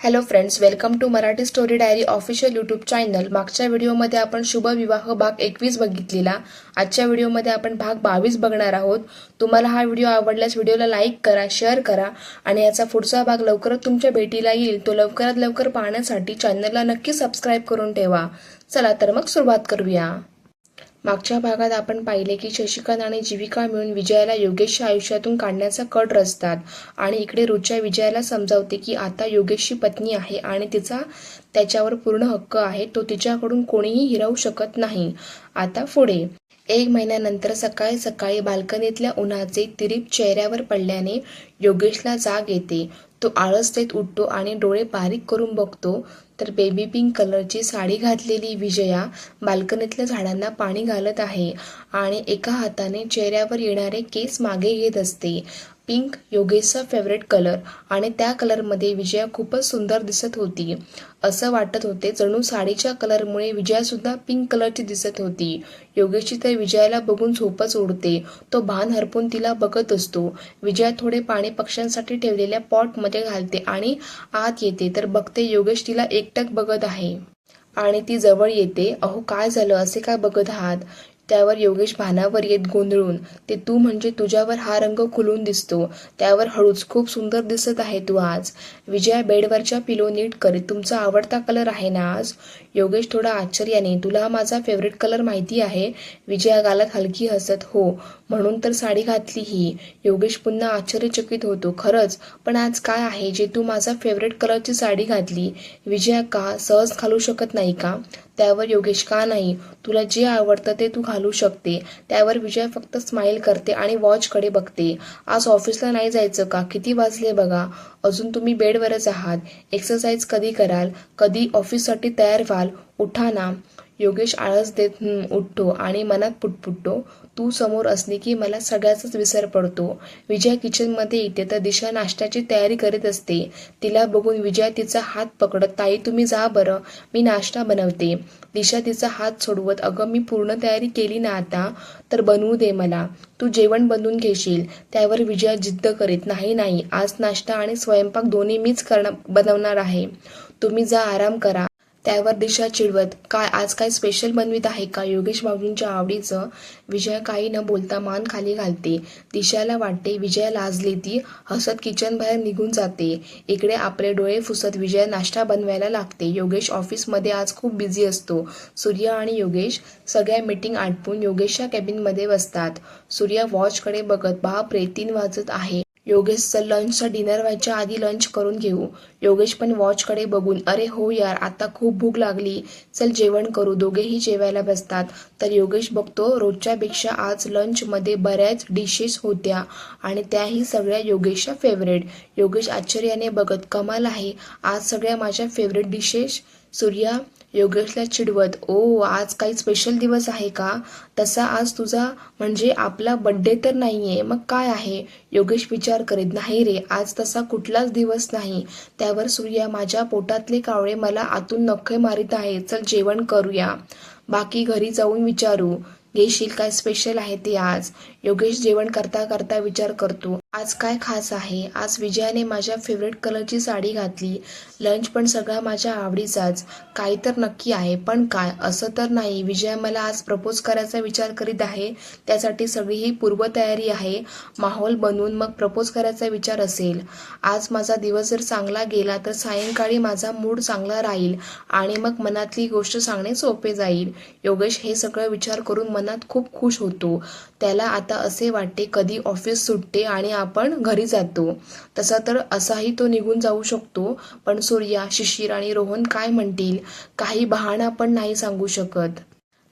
Hello friends, welcome to Marathi story diary official YouTube channel. मागच्या व्हिडिओमध्ये आपण शुभ विवाह भाग 21 बघितलेला। आजच्या व्हिडिओमध्ये आपण भाग 22 बघणार आहोत। तुम्हाला हा व्हिडिओ आवडल्यास व्हिडिओला लाईक करा, शेअर करा आणि याचा पुढचा भाग लवकरच तुमच्या भेटीला येईल तो लवकरात लवकर पाहण्यासाठी चॅनलला नक्की सबस्क्राईब करून ठेवा। चला तर मग सुरुवात करूया। मागच्या भागात आपण पाहिले की शशिकांत आणि जीविका मिळून विजयाला योगेशच्या आयुष्यातून काढण्याचा कट रचतात आणि इकडे रुचा विजयाला समजावते की आता योगेशची पत्नी आहे आणि तिचा त्याच्यावर पूर्ण हक्क आहे, तो तिच्याकडून कोणीही हिरावू शकत नाही। आता पुढे 1 महिन्यानंतर सकाळी सकाळी बाल्कनीतल्या उन्हाचे तिरीप चेहऱ्यावर पडल्याने योगेशला जाग येते। तो आळस देत उठतो आणि डोळे बारीक करून बघतो तर बेबी पिंक कलरची साडी घातलेली विजया बाल्कनीतल्या झाडांना पाणी घालत आहे आणि एका हाताने चेहऱ्यावर येणारे केस मागे घेत असते। पिंक योगेशचा फेवरेट कलर आणि त्या कलरमध्ये विजया खूपच सुंदर दिसत होती। असं वाटत होते जणू साडीच्या कलरमुळे विजया सुद्धा पिंक कलरची दिसत होती। योगेशची तर विजयाला बघून झोपच उडते। तो भान हरपून तिला बघत असतो। विजया थोडे पाणी पक्ष्यांसाठी ठेवलेल्या पॉटमध्ये घालते आणि आत येते तर बघते योगेश तिला एकटक बघत आहे आणि ती जवळ येते। अहो काय झालं, असे काय बघत आहात? त्यावर योगेश भानावर येत गोंधळून, ते तू म्हणजे तुझ्यावर हा रंग खुलून दिसतो। त्यावर हळूच, खूप सुंदर दिसत आहे तू आज। विजया बेडवरच्या पिलो नीट करीत, तुमचा आवडता कलर आहे ना आज? योगेश थोडा आश्चर्याने, तुला माझा फेवरेट कलर माहिती आहे? विजया गालात हलकी हसत, हो म्हणून तर साडी घातली ही। योगेश पुन्हा आश्चर्यचकित होतो, खरंच? पण आज काय आहे जे तू माझा फेवरेट कलरची साडी घातली? विजया का सहज घालू शकत नाही का? त्यावर योगेश, का नाही, तुला जे आवडतं ते तू घालू शकते। त्यावर विजया फक्त स्माईल करते आणि वॉचकडे बघते। आज ऑफिसला नाही जायचं का? किती वाजले बघा, अजून तुम्ही बेडवरच आहात। एक्सरसाइज कधी कराल? कधी ऑफिससाठी तयार व्हाल? उठा ना। योगेश आळस देत उठतो आणि मनात पुटपुटतो, तू समोर असली की मला सगळ्याचाच विसर पडतो। विजया किचनमध्ये येते तर दिशा नाश्त्याची तयारी करीत असते। तिला बघून विजया तिचा हात पकडत, ताई तुम्ही जा बरं, मी नाश्ता बनवते। दिशा तिचा हात सोडवत, अगं मी पूर्ण तयारी केली ना आता, तर बनवू दे मला, तू जेवण बनवून घेशील। त्यावर विजया जिद्द करीत, नाही नाही, आज नाश्ता आणि स्वयंपाक दोन्ही मीच बनवणार आहे, तुम्ही जा आराम करा। त्यावर दिशा चिडवत, काय आज काय स्पेशल बनवित आहे का योगेश बाबूंच्या आवडीचं? विजया काही न बोलता मान खाली घालते। दिशाला वाटते विजया लाजली, ती हसत किचन बाहेर निघून जाते। इकडे आपले डोळे पुसत विजया नाश्ता बनवायला लागते। योगेश ऑफिसमध्ये आज खूप बिझी असतो। सूर्या आणि योगेश सगळ्या मीटिंग आटपून योगेशच्या केबिनमध्ये बसतात। सूर्या वॉचकडे बघत, बापरे 3 वाजत आहे, योगेशचं लंचचा डिनर व्हायच्या आधी लंच करून घेऊ। योगेश पण वॉचकडे बघून, अरे हो यार, आता खूप भूक लागली, चल जेवण करू। दोघेही जेवायला बसतात तर योगेश बघतो रोजच्यापेक्षा आज लंचमध्ये बऱ्याच डिशेस होत्या आणि त्याही सगळ्या योगेशच्या फेवरेट। योगेश आश्चर्याने बघत, कमाल आहे, आज सगळ्या माझ्या फेवरेट डिशेस? सूर्या योगेशला चिडवत, ओ आज काही स्पेशल दिवस आहे का? तसा आज तुझा म्हणजे आपला बर्थडे तर नाहीये, मग काय आहे? योगेश विचार करीत, नाही रे, आज तसा कुठलाच दिवस नाही। त्यावर सूर्या, माझ्या पोटातले कावळे मला आतून नखे मारित आहे, चल जेवण करूया, बाकी घरी जाऊन विचारू, घेशील काय स्पेशल आहे ते आज? योगेश जेवण करता करता विचार करतो, आज काय खास आहे? आज विजयाने माझ्या फेवरेट कलरची साडी घातली, लंच पण सगळा माझ्या आवडीचाच, काही तर नक्की आहे, पण काय? असं तर नाही विजया मला आज प्रपोज करायचा विचार करीत आहे, त्यासाठी सगळी ही पूर्वतयारी आहे, माहोल बनवून मग प्रपोज करायचा विचार असेल। आज माझा दिवस जर चांगला गेला तर सायंकाळी माझा मूड चांगला राहील आणि मग मनातली गोष्ट सांगणे सोपे जाईल। योगेश हे सगळं विचार करून मनात खूप खुश होतो। त्याला आता असे वाटते कधी ऑफिस सुटते आणि आपण घरी जातो, तसा तर असाही तो निघून जाऊ शकतो, पण सूर्या, शिशिर आणि रोहन काय म्हणतील? काही बहाणा पण नाही सांगू शकत,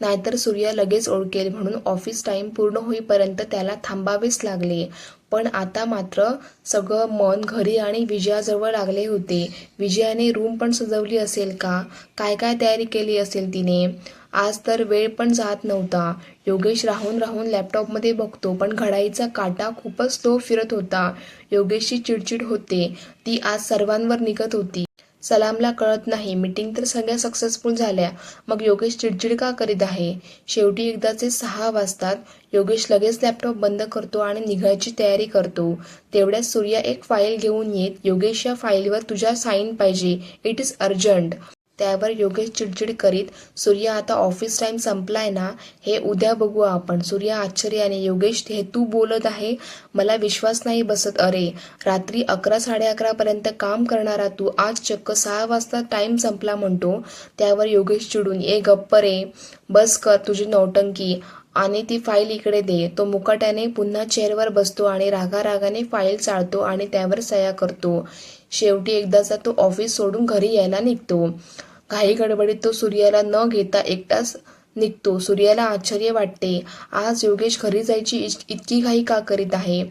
नाहीतर सूर्या लगेच ओळखेल, म्हणून ऑफिस टाइम पूर्ण होईपर्यंत त्याला थांबावेच लागले। पण आता मात्र सगळं मन घरी आणि विजयाजवळ लागले होते। विजयाने रूम पण सजवली असेल का? काय काय तयारी केली असेल तिने? आज तर वेळ पण जात नव्हता। योगेश राहून राहून लॅपटॉपमध्ये बघतो पण घड्याळीचा काटा खूपच स्लो फिरत होता। योगेशची चिडचिड होते, ती आज सर्वांवर निघत होती। सलामला कळत नाही. मीटिंग तर सगळ्या सक्सेसफुल झाल्या, मग योगेश चिडचिड का करीत आहे? शेवटी एकदाचे 6 वाजतात. योगेश लगेच लॅपटॉप बंद करतो आणि निघायची तयारी करतो. तेवढ्यात सूर्या एक फाईल घेऊन येत, योगेश या फाईलवर तुझ्या साईन पाहिजे, इट इज अर्जंट. त्यावर योगेश चिडचिड करीत, सूर्या आता ऑफिस टाइम संपलाय ना, हे उद्या बघू आपण. सूर्या आश्चर्याने, योगेश हे तू बोलत आहे? मला विश्वास नाही बसत. अरे रात्री 11 11:30 पर्यंत काम करणारा तू आज चक्क 6 वाजता टाइम संपला म्हणतो. त्यावर योगेश चिडून, ए गप्प रे, बस कर तुझी नौटंकी आणि ती फाईल इकडे दे. तो मुकाट्याने पुन्हा चेअरवर बसतो आणि रागारागाने फाईल चाळतो आणि त्यावर सह्या करतो. शेवटी एकदाचा तो ऑफिस सोडून घरी यायला निघतो. घाई गडबडीत तो सूर्याला न घेता एकटाच निघतो. सूर्याला आश्चर्य वाटते, आज योगेश घरी जायची इतकी घाई का करीत आहे?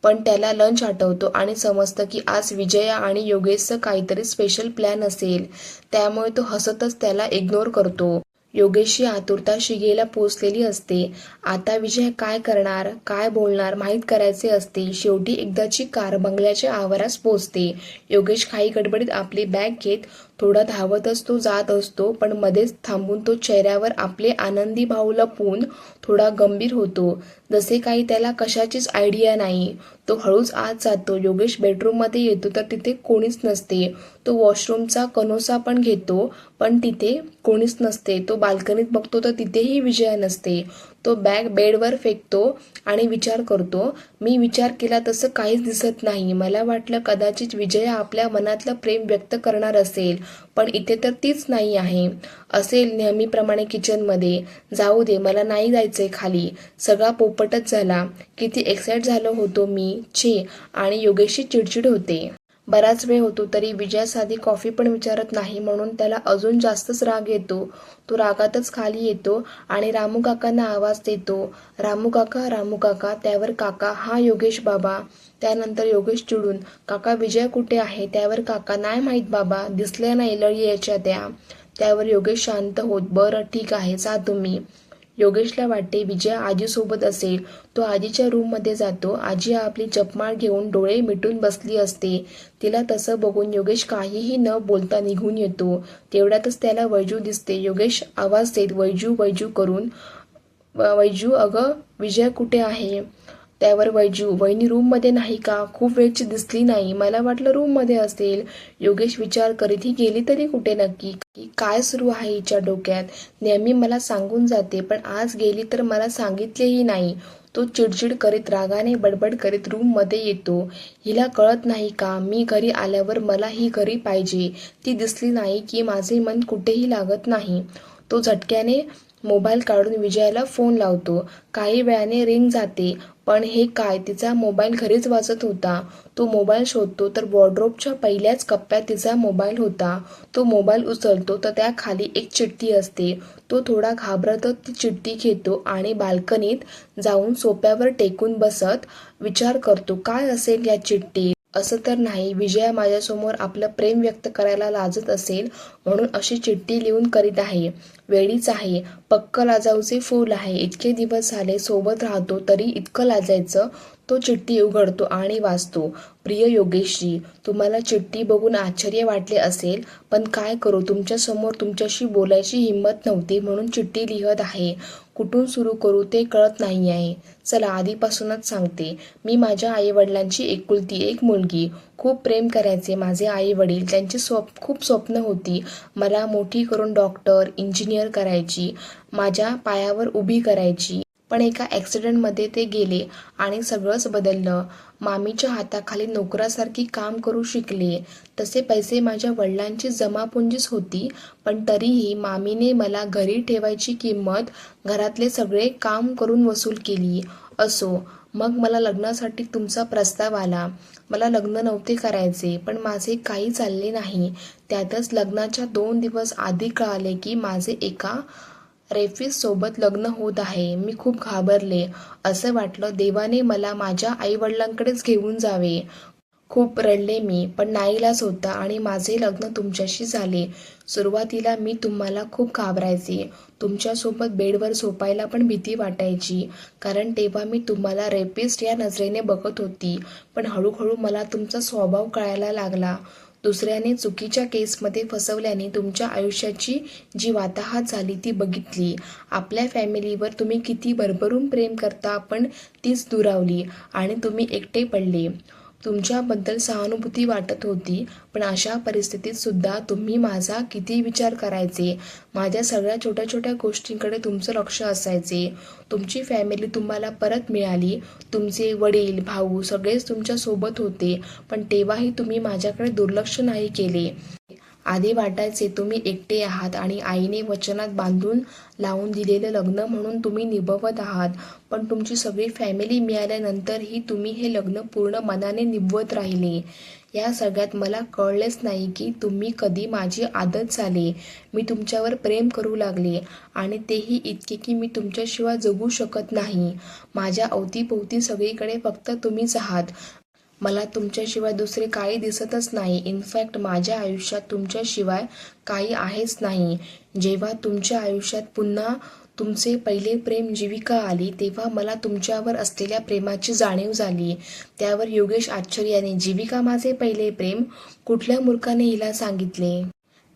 पण त्याला लंच आठवतो आणि समजतं की आज विजया आणि योगेशचं काहीतरी स्पेशल प्लॅन असेल. त्यामुळे तो हसतच त्याला इग्नोर करतो. योगेशची आतुरता शिगेला पोचलेली असते. आता विजय काय करणार, काय बोलणार माहीत करायचे असते. शेवटी एकदाची कार बंगल्याच्या आवारास पोचते. योगेश घाई गडबडीत आपली बॅग घेत थोडा धावतच तो जात असतो, पण मध्येच थांबून तो चेहऱ्यावर आपले आनंदी भाव लपवून थोडा गंभीर होतो, जसे काही त्याला कशाचीच आयडिया नाही. तो हळूच आत जातो. योगेश बेडरूममध्ये येतो तर तिथे कोणीच नसते. तो वॉशरूमचा कनोसा पण घेतो, पण तिथे कोणीच नसते. तो बाल्कनीत बघतो तर तिथेही विजया नसते. तो बॅग बेडवर फेकतो आणि विचार करतो, मी विचार केला तसं काहीच दिसत नाही. मला वाटलं कदाचित विजया आपल्या मनातलं प्रेम व्यक्त करणार असेल, पण इथे तर तीच नाही आहे. असेल नेहमीप्रमाणे किचनमध्ये. जाऊ दे, मला नाही जायचंय खाली. सगळा पोपटच झाला. किती एक्साइट झालो होतो मी, छे. आणि योगेशची चिडचिड होते. बराच वेळ होतो तरी विजया साधी कॉफी पण विचारत नाही, म्हणून त्याला अजून जास्तच राग येतो. तो रागातच खाली येतो आणि रामू काकांना आवाज देतो, रामू काका, रामू काका. त्यावर काका, हा योगेश बाबा. त्यानंतर योगेश चिडून, काका विजया कुठे आहे? त्यावर काका, नाही माहीत बाबा, दिसल्या नाही, लढी यायच्या त्या. त्यावर योगेश शांत होत, बरं ठीक आहे, जा तुम्ही. योगेशला वाटते विजया आजीसोबत असेल. तो आजीच्या रूममध्ये जातो. आजी आपली जपमाळ घेऊन डोळे मिटून बसली असते. तिला तसं बघून योगेश काहीही न बोलता निघून येतो. तेवढ्यातच त्याला वैजू दिसते. योगेश आवाज देत वैजू वैजू करून, वैजू अगं विजया कुठे आहे? त्यावर वैजू, वहिनी रूममध्ये नाही का? खूप वेळची दिसली नाही, मला वाटलं रूममध्ये असेल. योगेश विचार करीत, ही गेली तरी कुठे नक्की? काय सुरू आहे हिच्या डोक्यात? नेहमी मला सांगून जाते, पण आज गेली तर मला सांगितलेही नाही. तो चिडचिड करीत रागाने बडबड करीत रूममध्ये येतो. हिला कळत नाही का, मी घरी आल्यावर मला ही घरी पाहिजे. ती दिसली नाही की माझे मन कुठेही लागत नाही. तो झटक्याने मोबाईल काढून विजयाला फोन लावतो. काही वेळाने रिंग जाते, पण हे काय, तिचा मोबाईल घरीच वाजत होता. तो मोबाईल शोधतो तर वॉर्डरोबच्या पहिल्याच कप्प्यात तिचा मोबाईल होता. तो मोबाईल उचलतो तर त्याखाली एक चिठ्ठी असते. तो थोडा घाबरतच ती चिठ्ठी घेतो आणि बाल्कनीत जाऊन सोफ्यावर टेकून बसत विचार करतो, काय असेल या चिठ्ठीत? असं तर नाही विजया माझ्यासमोर आपलं प्रेम व्यक्त करायला लाजत असेल म्हणून अशी चिठ्ठी लिहून करीत आहे? वेडीच आहे, पक्क लाजाळूचे फूल आहे. इतके दिवस झाले सोबत राहतो तरी इतकं लाजायचं? तो चिठ्ठी उघडतो आणि वाचतो, प्रिय योगेशजी, तुम्हाला चिठ्ठी बघून आश्चर्य वाटले असेल, पण काय करू, तुमच्यासमोर तुमच्याशी बोलायची हिंमत नव्हती म्हणून चिठ्ठी लिहत आहे. कुठून सुरू करू ते कळत नाही आहे. चला आधीपासूनच सांगते, मी माझ्या आईवडिलांची एकुलती एक मुलगी. खूप प्रेम करायचे माझे आईवडील. त्यांची खूप स्वप्न होती, मला मोठी करून डॉक्टर, इंजिनियर करायची, माझ्या पायावर उभी करायची. पण एका ॲक्सिडेंटमध्ये ते गेले आणि सगळंच बदललं. मामीच्या हाताखाली नोकरासारखी काम करू शिकले. तसे पैसे माझ्या वडिलांची जमापुंजीच होती, पण तरीही मामीने मला घरी ठेवायची किंमत घरातले सगळे काम करून वसूल केली. असो, मग मला लग्नासाठी तुमचा प्रस्ताव आला. मला लग्न नव्हते करायचे, पण माझे काही चालले नाही. त्यातच लग्नाच्या 2 दिवस आधी कळाले की माझे एका सोबत लग्न होत आहे. मी खूप घाबरले. असं वाटलं देवाने मला माझ्या आईवडिलांकडेच घेऊन जावे. खूप रडले मी, पण नाईलाज होता आणि माझे लग्न तुमच्याशी झाले. सुरुवातीला मी तुम्हाला खूप घाबरायचे. तुमच्यासोबत बेडवर झोपायला पण भीती वाटायची, कारण तेव्हा मी तुम्हाला रेपिस्ट या नजरेने बघत होती. पण हळूहळू मला तुमचा स्वभाव कळायला लागला. दुसऱ्याने चुकीच्या केसमध्ये फसवल्याने तुमच्या आयुष्याची जी वाताहत झाली ती बघितली. आपल्या फॅमिलीवर तुम्ही किती भरभरून प्रेम करता पण तीच दुरावली आणि तुम्ही एकटे पडले. तुमच्याबद्दल सहानुभूती वाटत होती, पण अशा परिस्थितीत सुद्धा तुम्ही माझा किती विचार करायचे. माझ्या सगळ्या छोट्या छोट्या गोष्टींकडे तुमचं लक्ष असायचे. तुमची फॅमिली तुम्हाला परत मिळाली. तुमचे वडील, भाऊ सगळेच तुमच्या सोबत होते, पण तेव्हाही तुम्ही माझ्याकडे दुर्लक्ष नाही केले. आधी वाटायचे तुम्ही एकटे आहात आणि आईने वचनात बांधून लावून दिलेलं लग्न म्हणून तुम्ही निभवत आहात, पण तुमची सगळी फॅमिली मिळाल्यानंतरही तुम्ही हे लग्न पूर्ण मनाने निभवत राहिले. या सगळ्यात मला कळलेच नाही की तुम्ही कधी माझी आदत झाले. मी तुमच्यावर प्रेम करू लागले आणि तेही इतके की मी तुमच्याशिवाय जगू शकत नाही. माझ्या अवतीभोवती सगळीकडे फक्त तुम्हीच आहात. मला तुमच्याशिवाय दुसरे काही दिसतच नाही. इनफॅक्ट माझ्या आयुष्यात तुमच्याशिवाय काही आहेच नाही. जेव्हा तुमच्या आयुष्यात पुन्हा तुमचे पहिले प्रेम जीविका आली, तेव्हा मला तुमच्यावर असलेल्या प्रेमाची जाणीव झाली. त्यावर योगेश आश्चर्याने, जीविका माझे पहिले प्रेम? कुठल्या मूर्खाने हिला सांगितले?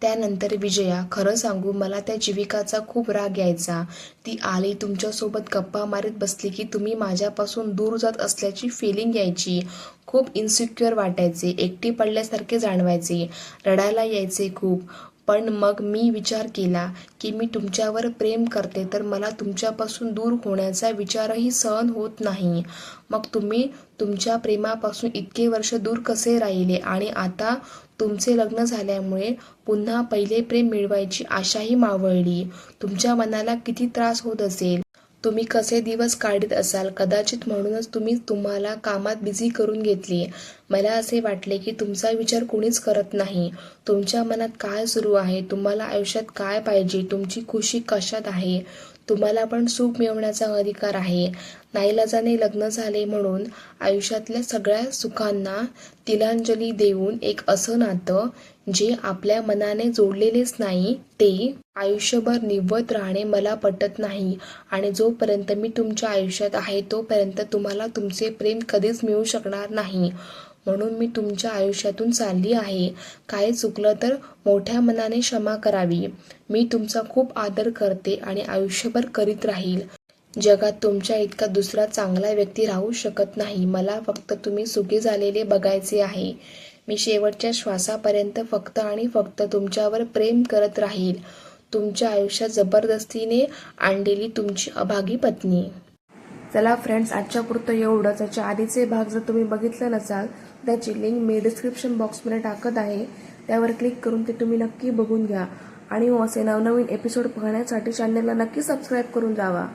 त्यानंतर विजया, खरं सांगू मला त्या जीविकाचा खूप राग यायचा. ती आली, तुमच्यासोबत गप्पा मारीत बसली की तुम्ही माझ्यापासून दूर जात असल्याची फिलिंग यायची. खूप इन्सिक्युअर वाटायचे, एकटी पडल्यासारखे जाणवायचे, रडायला यायचे खूप. पण मग मी विचार केला की मी तुमच्यावर प्रेम करते तर मला तुमच्यापासून दूर होण्याचा विचारही सहन होत नाही. मग तुम्ही तुमच्या प्रेमापासून इतके वर्ष दूर कसे राहिले आणि आता तुमचे लग्न झाल्यामुळे पुन्हा पहिले प्रेम मिळवायची आशाही मावळली. तुमच्या मनाला किती त्रास होत असेल. तुम्ही कसे दिवस काढत असाल. कदाचित म्हणूनच तुम्ही तुम्हाला कामात बिझी करून घेतली. मला असे वाटले की तुमचा विचार कोणीच करत नाही. तुमच्या मनात काय सुरू आहे, तुम्हाला आयुष्यात काय पाहिजे, तुमची खुशी कशात आहे. तुम्हाला पण सुख मिळवण्याचा अधिकार आहे. नाईलाजाने लग्न झाले म्हणून आयुष्यातल्या सगळ्या सुखांना तिलांजली देऊन एक असं नातं जे आपल्या मनाने जोडलेलेच नाही ते आयुष्यभर निभवत राहणे मला पटत नाही. आणि जोपर्यंत मी तुमच्या आयुष्यात आहे तोपर्यंत तुम्हाला तुमचे प्रेम कधीच मिळू शकणार नाही. म्हणून मी तुमच्या आयुष्यातून चालली आहे. काही चुकलं तर मोठ्या मनाने क्षमा करावी. मी तुमचा खूप आदर करते आणि आयुष्यभर करीत राहील. जगात तुमच्या इतका दुसरा चांगला व्यक्ती राहू शकत नाही. मला फक्त तुम्ही सुखी झालेले बघायचे आहे. मी शेवटच्या श्वासापर्यंत फक्त आणि फक्त तुमच्यावर प्रेम करत राहील. तुमच्या आयुष्यात जबरदस्तीने आणलेली तुमची अभागी पत्नी. चला फ्रेंड्स, आजच्या पुरतं एवढंच. याच्या आधीचे भाग जर तुम्ही बघितलं नसाल त्याची लिंक मी डिस्क्रिप्शन बॉक्समध्ये टाकत आहे. त्यावर क्लिक करून ते तुम्ही नक्की बघून घ्या. आणि असे नवनवीन एपिसोड पाहण्यासाठी चॅनलला नक्की सबस्क्राईब करून जावा.